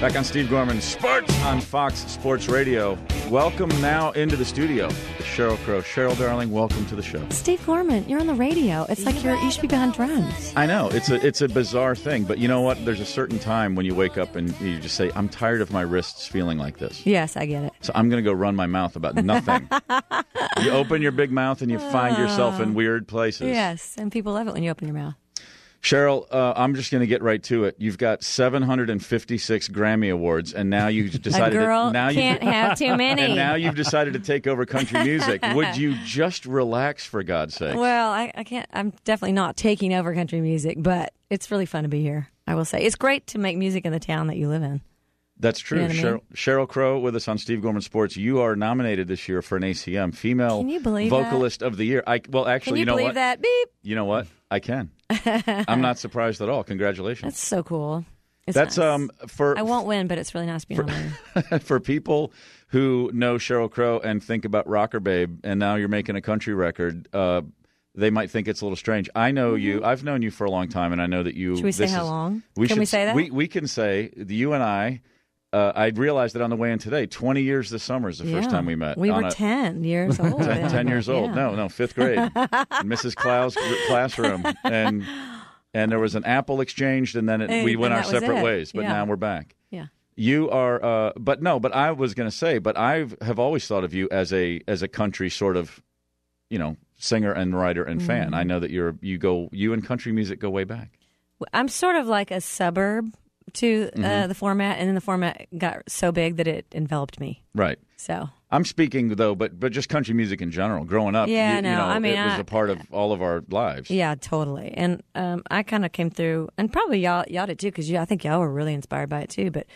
Back on Steve Gorman Sports on Fox Sports Radio. Welcome now into the studio, the Sheryl Crow. Sheryl, darling, welcome to the show. Steve Gorman, you're on the radio. It's like you should be behind drums. I know. It's a bizarre thing, but you know what? There's a certain time when you wake up and you just say, I'm tired of my wrists feeling like this. Yes, I get it. So I'm going to go run my mouth about nothing. You open your big mouth and you find yourself in weird places. Yes, and people love it when you open your mouth. Sheryl, I'm just going to get right to it. You've got 756 Grammy Awards, and now you've decided can't have too many. And now you've decided to take over country music. Would you just relax, for God's sake? Well, I can't. I'm definitely not taking over country music, but it's really fun to be here. I will say it's great to make music in the town that you live in. That's true. You know what I mean? Sheryl Crow with us on Steve Gorman Sports. You are nominated this year for an ACM Female Vocalist of the Year. Actually, you know what? Can you believe that? Beep. You know what? I can. I'm not surprised at all. Congratulations. That's so cool. That's nice. For I won't win, but it's really nice to be on there. For people who know Sheryl Crow and think about Rocker Babe, and now you're making a country record, they might think it's a little strange. I know you. I've known you for a long time, and I know that you. Should we say how long? Can we say that? We can say you and I. I realized it on the way in today. 20 years this summer is the first time we met. We were 10 years old. 10 years old. Yeah. No, fifth grade. Mrs. Clow's classroom. And there was an apple exchanged, and then we went our separate ways. But now we're back. Yeah. You are, but I was going to say, but I have always thought of you as a country sort of, singer and writer and fan. I know that you and country music go way back. I'm sort of like a suburb to the format, and then the format got so big that it enveloped me. Right. So I'm speaking though, but just country music in general. Growing up, it was a part of all of our lives. Yeah, totally. And I kind of came through, and probably y'all did too, because I think y'all were really inspired by it too. But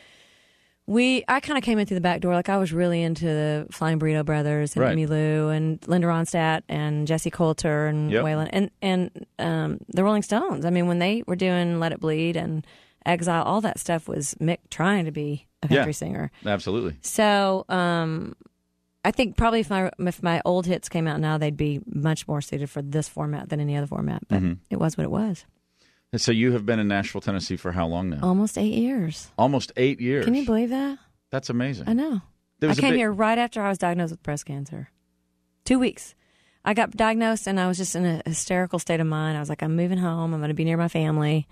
I kind of came in through the back door. Like I was really into the Flying Burrito Brothers and Emmylou and Linda Ronstadt and Jesse Coulter and Waylon and the Rolling Stones. I mean, when they were doing Let It Bleed and Exile, all that stuff was Mick trying to be a country singer. Absolutely. So I think probably if my old hits came out now, they'd be much more suited for this format than any other format. But it was what it was. And so you have been in Nashville, Tennessee for how long now? Almost 8 years. Almost 8 years. Can you believe that? That's amazing. I know. I came here right after I was diagnosed with breast cancer. 2 weeks. I got diagnosed, and I was just in a hysterical state of mind. I was like, I'm moving home. I'm going to be near my family.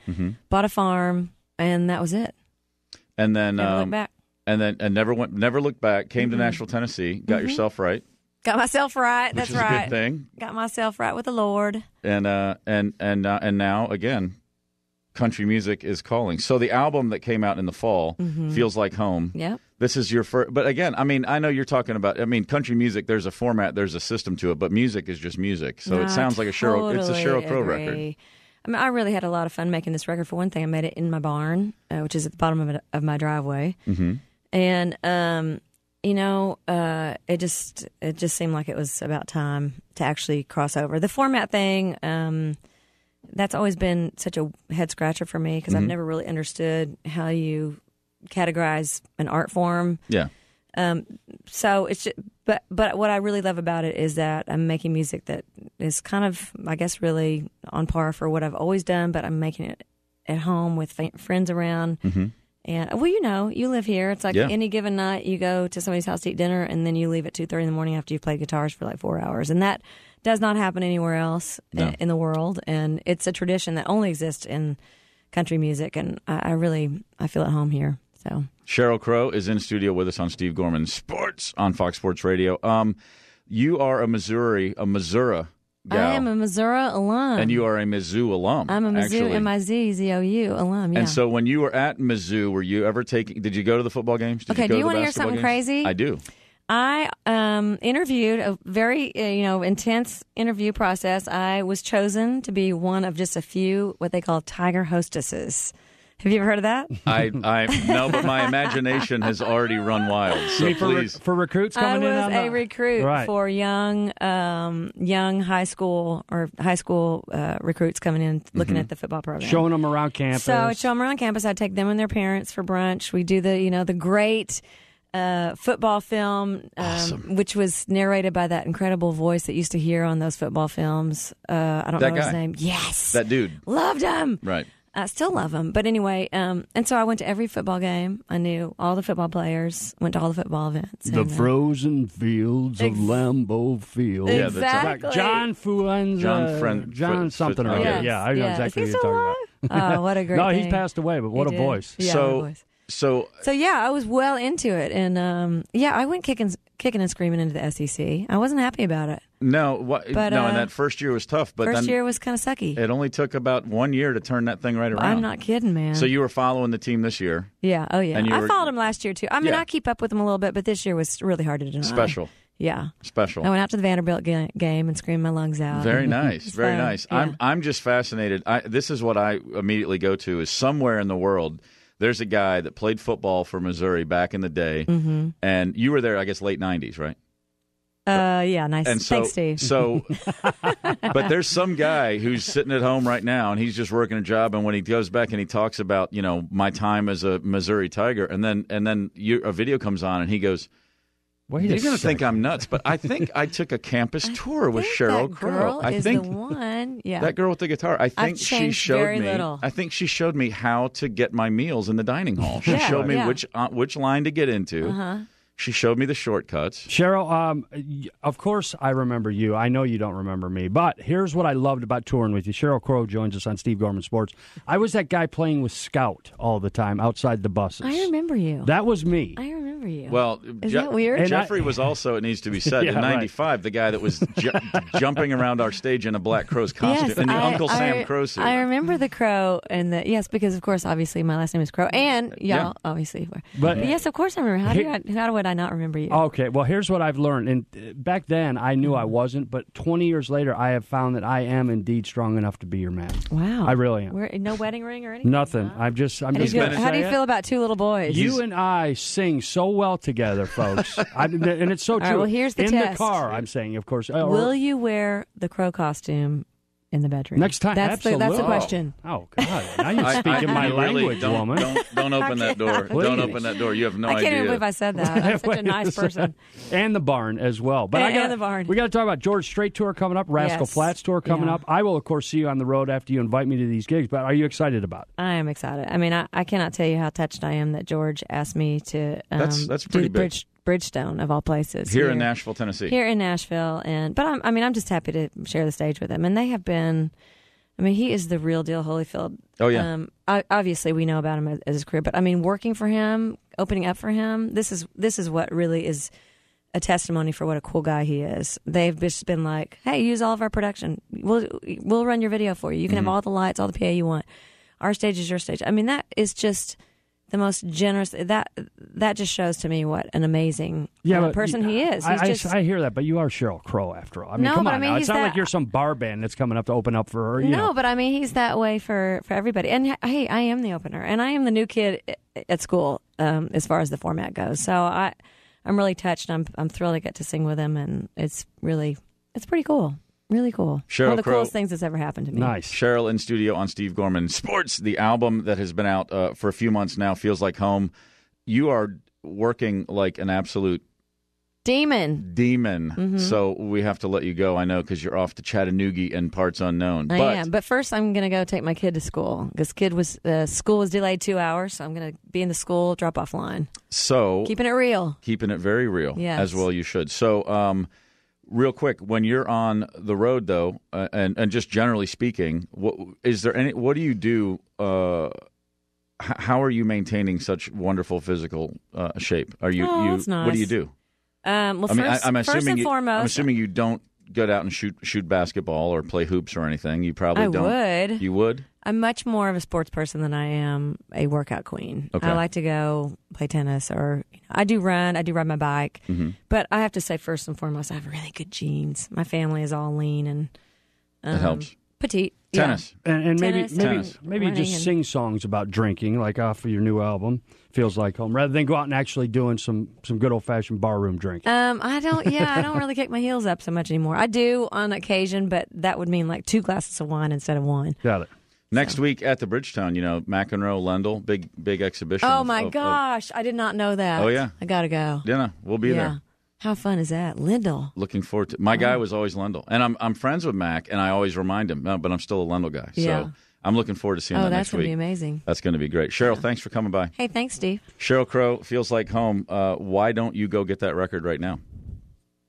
Bought a farm, and that was it. And then never looked back. And never looked back. Came to Nashville, Tennessee. Got yourself right. Got myself right. That's right. A good thing. Got myself right with the Lord. And now again, country music is calling. So the album that came out in the fall, Feels Like Home. Yep. This is your first. But again, I mean, I know you're talking about. I mean, country music. There's a format. There's a system to it. But music is just music. So it sounds like a Sheryl. It's a Sheryl Crow record. I mean, I really had a lot of fun making this record. For one thing, I made it in my barn, which is at the bottom of my driveway, and it just seemed like it was about time to actually cross over. The format thing, that's always been such a head scratcher for me because I've never really understood how you categorize an art form. Yeah. So it's just, but what I really love about it is that I'm making music that is kind of, I guess, really on par for what I've always done, but I'm making it at home with friends around. And well, you live here. It's like any given night you go to somebody's house to eat dinner, and then you leave at 2:30 in the morning after you've played guitars for like 4 hours, and that does not happen anywhere else in the world. And it's a tradition that only exists in country music, and I feel at home here. So Sheryl Crow is in studio with us on Steve Gorman Sports on Fox Sports Radio. You are a Missouri gal. I am a Missouri alum. And you are a Mizzou alum. I'm a Mizzou, M-I-Z-Z-O-U alum, yeah. And so when you were at Mizzou, were you ever did you go to the football games? Do you want to hear something crazy? I do. I interviewed, a very intense interview process. I was chosen to be one of just a few what they call tiger hostesses. Have you ever heard of that? I no, but my imagination has already run wild. So please, for recruits coming in. I was a recruit for young high school recruits coming in, looking at the football program, showing them around campus. So I'd show them around campus. I'd take them and their parents for brunch. We do the great football film, awesome. Which was narrated by that incredible voice that used to hear on those football films. I don't know his name. Yes, that dude. Loved him. Right. I still love them. But anyway, and so I went to every football game. I knew all the football players, went to all the football events. The and, frozen fields of Lambeau Field. Yeah, exactly. Like John Fuenza. John something or other. Yes. Yeah, I know exactly Is what he you're still talking about. alive? Oh, what a great No, thing. he's passed away, but what He a did. voice. Yeah, So- what a voice. So So yeah, I was well into it, and I went kicking and screaming into the SEC. I wasn't happy about it. no, and that first year was tough. But First then year was kind of sucky. it only took about 1 year to turn that thing right around. I'm not kidding, man. So you were following the team this year. Yeah. Oh yeah. And you I were- followed him last year too. I mean, Yeah. I keep up with him a little bit, but this year was really hard to deny. Special. Yeah. Special. I went out to the Vanderbilt game and screamed my lungs out. Very nice, very So, nice. yeah. I'm just fascinated. This is what I immediately go to: is somewhere in the world there's a guy that played football for Missouri back in the day, and you were there, I guess, late '90s, right? Yeah. Nice. And so, Thanks, Steve. So, but there's some guy who's sitting at home right now, and he's just working a job. And when he goes back and he talks about, my time as a Missouri Tiger, and then a video comes on, and he goes, Wait "You're a going to think second. I'm nuts, but I think I took a campus tour with think Sheryl that Crow. girl I is think the one. Yeah. that girl with the guitar. I think she changed showed very me. little. I think she showed me how to get my meals in the dining hall. She Yeah, showed me yeah. which line to get into. Uh-huh. She showed me the shortcuts. Cheryl, of course I remember you. I know you don't remember me, but here's what I loved about touring with you. Cheryl Crow joins us on Steve Gorman Sports. I was that guy playing with Scout all the time outside the buses. I remember you. That was me. I remember you. Well, Is that weird? Jeffrey was also, it needs to be said, Yeah, in right. '95, the guy that was jumping around our stage in a Black Crow's costume, yes, in the I- Uncle Sam Crow suit. I remember the Crow and the yes, because of course, obviously, my last name is Crow, and y'all Yeah. obviously were. But- But yes, of course, I remember. How would I not remember you? Okay, well, here's what I've learned. And back then, I knew I wasn't, but 20 years later, I have found that I am indeed strong enough to be your man. Wow, I really am. No wedding ring or anything. Nothing. Huh? I'm just How do you just feel, gonna how do say you it. feel about two little boys? You and I sing so well together, folks. And it's so true. right, well, here's the In test. the car, I'm saying, of course. Will you wear the Crow costume in the bedroom Next time, That's the absolutely. question. Oh, God. Now you're speaking my really language, don't, woman. Don't open that door. Please. Don't open that door. You have no I can't idea. even believe I said that. I'm such a nice person. And the barn as well. But And the barn. We got to talk about George Strait tour coming up, Rascal Yes. Flatts tour coming Yeah. up. I will, of course, see you on the road after you invite me to these gigs. But are you excited about it? I am excited. I mean, I cannot tell you how touched I am that George asked me to That's do pretty the big. Bridgestone of all places Here in Nashville, Tennessee. Here in Nashville, but I'm just happy to share the stage with him, and they have been. I mean, he is the real deal, Holyfield. Oh, yeah. Obviously, we know about him as his career, but I mean, working for him, opening up for him, this is what really is a testimony for what a cool guy he is. They've just been like, "Hey, use all of our production. We'll run your video for you. You can have all the lights, all the PA you want. Our stage is your stage." I mean, that is just the most generous. That just shows to me what an amazing but person he is. He's I hear that, but you are Sheryl Crow after all. I mean, No, come but on I mean, now. he's It's not that- like you're some bar band that's coming up to open up for her. You no, know. but I mean, he's that way for everybody. And hey, I am the opener, and I am the new kid at school as far as the format goes. So I'm really touched. I'm thrilled to get to sing with him, and it's pretty cool. Really cool. Sheryl One of the Crow. coolest things that's ever happened to me. Nice. Sheryl in studio on Steve Gorman Sports, the album that has been out for a few months now, feels like home. You are working like an absolute Demon. demon, so we have to let you go, I know, because you're off to Chattanooga and parts unknown. I But am. But first, I'm going to go take my kid to school because school was delayed 2 hours. So I'm going to be in the school drop-off line. so Keeping it real. keeping it very real, Yes. as well you should. So real quick, when you're on the road, though, and just generally speaking, what do you do? How are you maintaining such wonderful physical shape? Are you? That's nice. What do you do? Well, I mean, first, I'm first assuming and foremost, I'm assuming you don't get out and shoot basketball or play hoops or anything. You probably I don't. would. You would? I'm much more of a sports person than I am a workout queen. Okay. I like to go play tennis, or I do run my bike. Mm-hmm. But I have to say, first and foremost, I have really good genes. My family is all lean and That helps. petite. Tennis. And Tennis, maybe running just and- sing songs about drinking, like off of your new album, Feels Like Home, rather than go out and actually doing some good old-fashioned barroom drinking. I don't really kick my heels up so much anymore. I do on occasion, but that would mean like 2 glasses of wine instead of 1. Got it. Next week at the Bridgetown, McEnroe, Lendl, big exhibition. Oh of- my of- gosh, I did not know that. Oh, yeah. I gotta go. Yeah, we'll be Yeah. there. How fun is that, Lindell? Looking forward to. My guy was always Lendl, and I'm friends with Mac, and I always remind him. No, but I'm still a Lendl guy. Yeah. So I'm looking forward to seeing that next week. That's going to be amazing. That's going to be great. Sheryl, thanks for coming by. Hey, thanks, Steve. Sheryl Crow, Feels Like Home. Why don't you go get that record right now?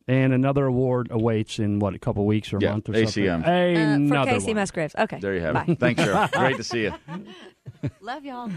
And another award awaits in, a couple weeks or a month or ACM. something? For Casey Musgraves. Okay. There you have Bye. it. Thanks, Sheryl. Great to see you. Love y'all.